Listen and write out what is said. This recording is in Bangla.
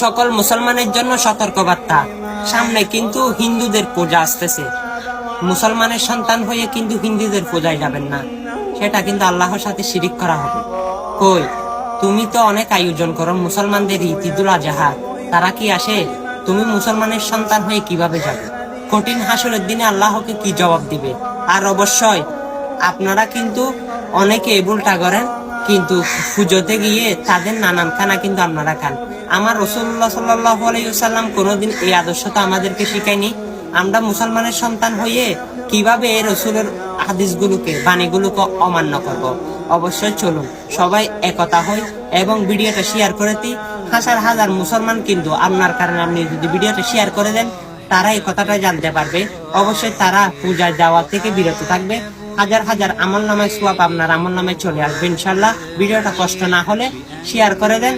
সকল মুসলমানের জন্য সতর্কবার্তা, সামনে কিন্তু হিন্দুদের পূজা আসতেছে। মুসলমানের সন্তান হয়ে কিন্তু হিন্দুদের পূজায় যাবেন না, সেটা কিন্তু আল্লাহর সাথে শিরিক করা হবে। কই, তুমি তো অনেক আয়োজন করো মুসলমানদের ঈদুল আজহা, তারা কি আসে? তুমি মুসলমানের সন্তান হয়ে কিভাবে যাবে? কঠিন হাসরের দিনে আল্লাহকে কি জবাব দিবে? আর অবশ্যই আপনারা কিন্তু অনেকে ভুলটা করেন, কিন্তু পুজোতে গিয়ে তাদের নানান খানা কিন্তু আপনারা খান। আমার রাসূলুল্লাহ সাল্লাল্লাহু আলাইহি ওয়াসাল্লাম কোনোদিন এই আদর্শটা আমাদেরকে শিখায়নি। আমরা মুসলমানের সন্তান হয়ে কিভাবে এই রাসূলের হাদিসগুলোকে, বাণীগুলোকে অমান্য করব? অবশ্যই চলুন সবাই একতা হই এবং ভিডিওটা শেয়ার করে দিই। হাজার হাজার মুসলমান কিন্তু আপনার কারণে, আপনি যদি ভিডিওটা শেয়ার করে দেন, তারা এই কথাটা জানতে পারবে। অবশ্যই তারা পূজায় যাওয়া থেকে বিরত থাকবে। হাজার হাজার আমল নামায় সওয়াব আপনার আমল নামায় চলে আসবে ইনশাআল্লাহ। ভিডিওটা কষ্ট না হলে শেয়ার করে দেন।